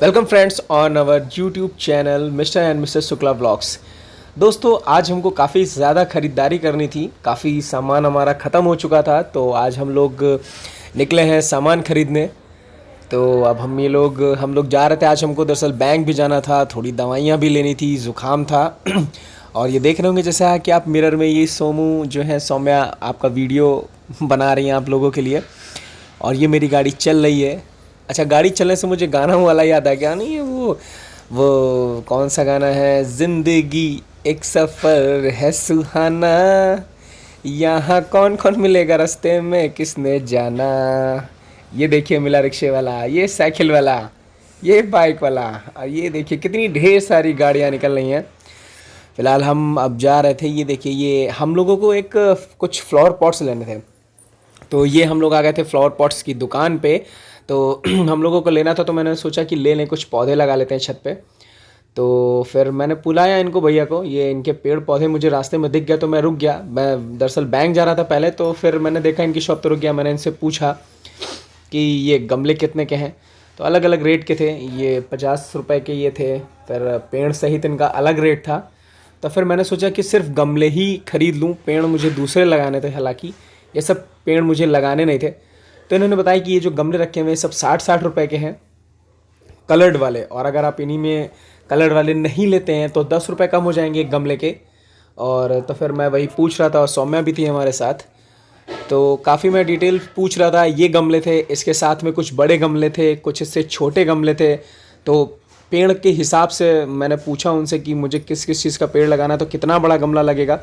Welcome friends on our YouTube channel mister and Mrs Shukla vlogs. दोस्तों आज हमको काफ़ी ज़्यादा ख़रीदारी करनी थी, काफ़ी सामान हमारा ख़त्म हो चुका था, तो आज हम लोग निकले हैं सामान ख़रीदने। तो अब हम लोग जा रहे थे। आज हमको दरअसल बैंक भी जाना था, थोड़ी दवाइयाँ भी लेनी थी, ज़ुकाम था। और ये देख रहे होंगे जैसा कि आप मिरर में ये सौम्या आपका वीडियो बना रही हैं आप लोगों के लिए, और ये मेरी गाड़ी चल रही है। अच्छा, गाड़ी चलने से मुझे गाना वाला याद आ गया, नहीं है वो कौन सा गाना है, ज़िंदगी एक सफ़र है सुहाना, यहाँ कौन कौन मिलेगा रास्ते में किसने जाना। ये देखिए मिला रिक्शे वाला, ये साइकिल वाला, ये बाइक वाला, और ये देखिए कितनी ढेर सारी गाड़ियाँ निकल रही हैं। फ़िलहाल हम अब जा रहे थे। ये देखिए, ये हम लोगों को कुछ फ्लावर पॉट्स लेने थे, तो ये हम लोग आ गए थे फ्लावर पॉट्स की दुकान पे। तो हम लोगों को लेना था, तो मैंने सोचा कि ले लें, कुछ पौधे लगा लेते हैं छत पे। तो फिर मैंने बुलाया इनको, भैया को। ये इनके पेड़ पौधे मुझे रास्ते में दिख गए, तो मैं रुक गया। मैं दरअसल बैंक जा रहा था पहले, तो फिर मैंने देखा इनकी शॉप, तो रुक गया। मैंने इनसे पूछा कि ये गमले कितने के हैं, तो अलग अलग रेट के थे। ये 50 रुपये के ये थे, फिर पेड़ सहित इनका अलग रेट था। तो फिर मैंने सोचा कि सिर्फ गमले ही ख़रीद लूँ, पेड़ मुझे दूसरे लगाने थे, हालांकि ये सब पेड़ मुझे लगाने नहीं थे। तो इन्होंने बताया कि ये जो गमले रखे हुए हैं सब 60-60 रुपए के हैं, कलर्ड वाले। और अगर आप इन्हीं में कलर्ड वाले नहीं लेते हैं तो 10 रुपये कम हो जाएंगे एक गमले के। और तो फिर मैं वही पूछ रहा था, और सौम्या भी थी हमारे साथ, तो काफ़ी मैं डिटेल पूछ रहा था। ये गमले थे, इसके साथ में कुछ बड़े गमले थे, कुछ इससे छोटे गमले थे। तो पेड़ के हिसाब से मैंने पूछा उनसे कि मुझे किस किस चीज़ का पेड़ लगाना है, तो कितना बड़ा गमला लगेगा।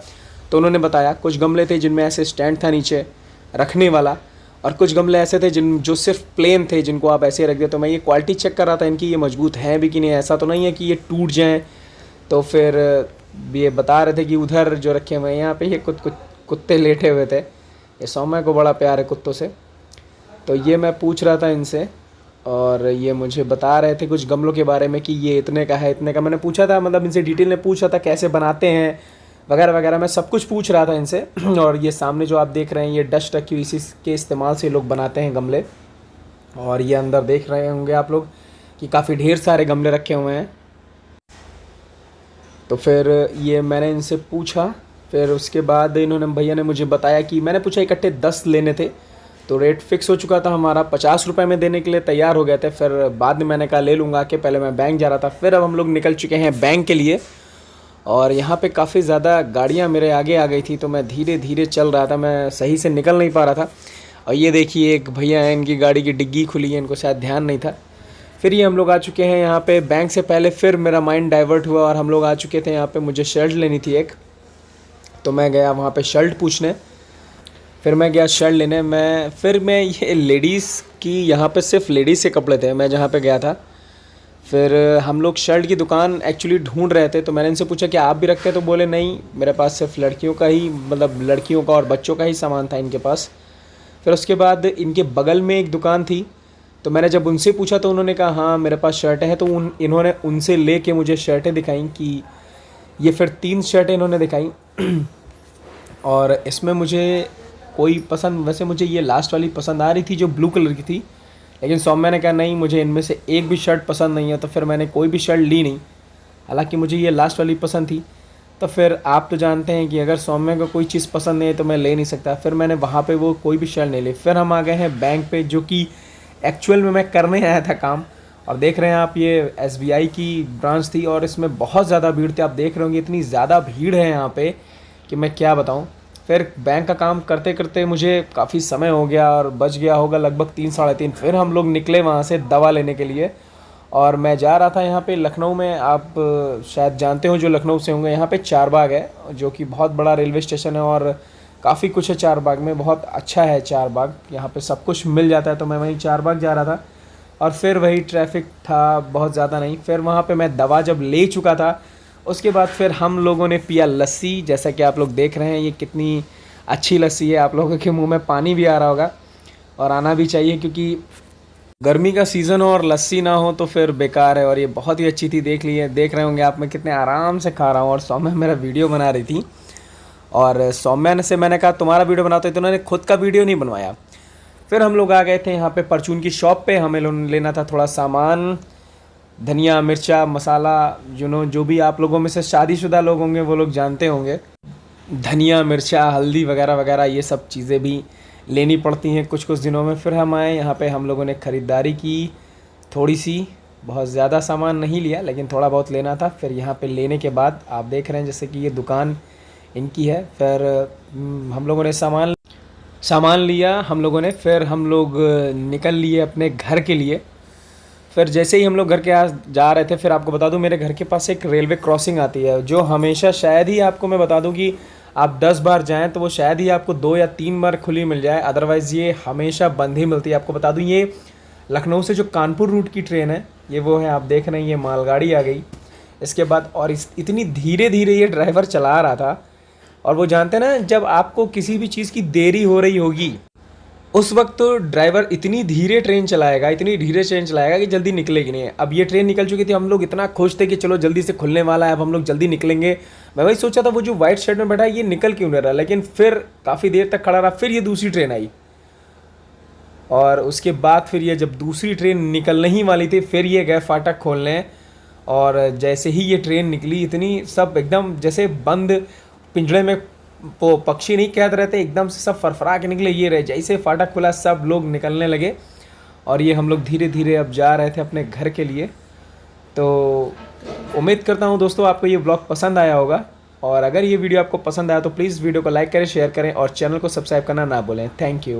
तो उन्होंने बताया कुछ गमले थे जिनमें ऐसे स्टैंड था नीचे रखने वाला, और कुछ गमले ऐसे थे जो सिर्फ प्लेन थे, जिनको आप ऐसे रख दे। तो मैं ये क्वालिटी चेक कर रहा था इनकी, ये मजबूत हैं भी कि नहीं, ऐसा तो नहीं है कि ये टूट जाएं। तो फिर ये बता रहे थे कि उधर जो रखे हुए हैं, यहाँ पे ये कुत्ते लेटे हुए थे। ये सौम्या को बड़ा प्यार है कुत्तों से, तो ये मैं पूछ रहा था इनसे, और ये मुझे बता रहे थे कुछ गमलों के बारे में कि ये इतने का है, इतने का। मैंने पूछा था, मतलब इनसे डिटेल में पूछा था कैसे बनाते हैं वगैरह वगैरह, मैं सब कुछ पूछ रहा था इनसे। और ये सामने जो आप देख रहे हैं, ये डस्ट रखी हुई, इसी के इस्तेमाल से लोग बनाते हैं गमले। और ये अंदर देख रहे होंगे आप लोग कि काफ़ी ढेर सारे गमले रखे हुए हैं। तो फिर ये मैंने इनसे पूछा, फिर उसके बाद इन्होंने, भैया ने मुझे बताया कि मैंने पूछा इकट्ठे 10 लेने थे, तो रेट फिक्स हो चुका था हमारा, 50 रुपये में देने के लिए तैयार हो गए थे। फिर बाद में मैंने कहा ले लूँगा, कि पहले मैं बैंक जा रहा था। फिर अब हम लोग निकल चुके हैं बैंक के लिए, और यहाँ पे काफ़ी ज़्यादा गाड़ियाँ मेरे आगे आ गई थी, तो मैं धीरे धीरे चल रहा था, मैं सही से निकल नहीं पा रहा था। और ये देखिए एक भैया हैं, इनकी गाड़ी की डिग्गी खुली है, इनको शायद ध्यान नहीं था। फिर ये हम लोग आ चुके हैं यहाँ पे बैंक से पहले। फिर मेरा माइंड डाइवर्ट हुआ, और हम लोग आ चुके थे यहाँ पे, मुझे शर्ट लेनी थी एक, तो मैं गया वहाँ पे शर्ट पूछने। फिर मैं गया शर्ट लेने, फिर मैं ये लेडीज़ की, यहाँ पे सिर्फ लेडीज़ के कपड़े थे मैं जहाँ पे गया था। फिर हम लोग शर्ट की दुकान एक्चुअली ढूंढ रहे थे, तो मैंने इनसे पूछा कि आप भी रखते हैं, तो बोले नहीं, मेरे पास सिर्फ लड़कियों का ही, मतलब लड़कियों का और बच्चों का ही सामान था इनके पास। फिर उसके बाद इनके बगल में एक दुकान थी, तो मैंने जब उनसे पूछा तो उन्होंने कहा हाँ मेरे पास शर्टें हैं। तो इन्होंने उनसे ले के मुझे शर्टें दिखाई, कि ये फिर 3 शर्टें इन्होंने दिखाई। और इसमें मुझे कोई पसंद, वैसे मुझे ये लास्ट वाली पसंद आ रही थी जो ब्लू कलर की थी, लेकिन सौम्या ने कहा नहीं मुझे इनमें से एक भी शर्ट पसंद नहीं है। तो फिर मैंने कोई भी शर्ट ली नहीं, हालांकि मुझे ये लास्ट वाली पसंद थी। तो फिर आप तो जानते हैं कि अगर सौम्या को कोई चीज़ पसंद नहीं है तो मैं ले नहीं सकता। फिर मैंने वहाँ पे वो कोई भी शर्ट नहीं ली। फिर हम आ गए हैं बैंक पे, जो कि एक्चुअल में मैं करने आया था काम। और देख रहे हैं आप, ये SBI की ब्रांच थी, और इसमें बहुत ज़्यादा भीड़ थी। आप देख रहे होंगे इतनी ज़्यादा भीड़ है यहाँ पर कि मैं क्या बताऊँ। फिर बैंक का काम करते करते मुझे काफ़ी समय हो गया, और बज गया होगा लगभग 3-3:30। फिर हम लोग निकले वहाँ से दवा लेने के लिए, और मैं जा रहा था यहाँ पे लखनऊ में। आप शायद जानते हो जो लखनऊ से होंगे, यहाँ पे चारबाग है, जो कि बहुत बड़ा रेलवे स्टेशन है, और काफ़ी कुछ है चारबाग में, बहुत अच्छा है चारबाग, यहाँ पे सब कुछ मिल जाता है। तो मैं वहीं चारबाग जा रहा था, और फिर वही ट्रैफिक था बहुत ज़्यादा नहीं। फिर वहाँ पर मैं दवा जब ले चुका था, उसके बाद फिर हम लोगों ने पिया लस्सी, जैसा कि आप लोग देख रहे हैं ये कितनी अच्छी लस्सी है। आप लोगों के मुंह में पानी भी आ रहा होगा, और आना भी चाहिए, क्योंकि गर्मी का सीज़न हो और लस्सी ना हो तो फिर बेकार है। और ये बहुत ही अच्छी थी, देख रहे होंगे आप, मैं कितने आराम से खा रहा हूँ। और सौम्या मेरा वीडियो बना रही थी, और सौम्या से मैंने कहा तुम्हारा वीडियो बनाते, तो उन्होंने खुद का वीडियो नहीं बनवाया। फिर हम लोग आ गए थे यहाँ पे परचून की शॉप पे, हमें लेना था थोड़ा सामान। धनिया मिर्चा मसाला, जो भी आप लोगों में से शादीशुदा लोग होंगे वो लोग जानते होंगे। धनिया मिर्चा हल्दी वगैरह वगैरह ये सब चीज़ें भी लेनी पड़ती हैं कुछ कुछ दिनों में। फिर हम आए यहाँ पे, हम लोगों ने ख़रीदारी की थोड़ी सी, बहुत ज़्यादा सामान नहीं लिया लेकिन थोड़ा बहुत लेना था। फिर यहाँ पे लेने के बाद आप देख रहे हैं जैसे कि ये दुकान इनकी है। फिर हम लोगों ने सामान लिया हम लोगों ने। फिर हम लोग निकल लिए अपने घर के लिए। फिर जैसे ही हम लोग घर के आस जा रहे थे, फिर आपको बता दूं मेरे घर के पास एक रेलवे क्रॉसिंग आती है जो हमेशा, शायद ही आपको मैं बता दूं कि आप 10 बार जाएं तो वो शायद ही आपको 2 या 3 बार खुली मिल जाए, अदरवाइज़ ये हमेशा बंद ही मिलती है। आपको बता दूं ये लखनऊ से जो कानपुर रूट की ट्रेन है ये वो है, आप देख रहे हैं ये मालगाड़ी आ गई इसके बाद। और इतनी धीरे धीरे ये ड्राइवर चला रहा था। और वो जानते हैं ना, जब आपको किसी भी चीज़ की देरी हो रही होगी उस वक्त तो ड्राइवर इतनी धीरे ट्रेन चलाएगा, इतनी धीरे ट्रेन चलाएगा कि जल्दी निकलेगी नहीं। अब ये ट्रेन निकल चुकी थी, हम लोग इतना खुश थे कि चलो जल्दी से खुलने वाला है, अब हम लोग जल्दी निकलेंगे। मैं वही सोचा था वो जो वाइट शर्ट में बैठा है ये निकल क्यों नहीं रहा, लेकिन फिर काफ़ी देर तक खड़ा रहा। फिर ये दूसरी ट्रेन आई और उसके बाद फिर ये जब दूसरी ट्रेन निकलने ही वाली थी फिर ये गए फाटक खोलने। और जैसे ही ये ट्रेन निकली इतनी सब एकदम जैसे बंद पिंजड़े में वो पक्षी नहीं कैद रहते, एकदम से सब फरफरा के निकले। ये रहे जैसे फाटक खुला सब लोग निकलने लगे और ये हम लोग धीरे धीरे अब जा रहे थे अपने घर के लिए। तो उम्मीद करता हूँ दोस्तों आपको ये ब्लॉग पसंद आया होगा। और अगर ये वीडियो आपको पसंद आया तो प्लीज़ वीडियो को लाइक करें, शेयर करें और चैनल को सब्सक्राइब करना ना भूलें। Thank you.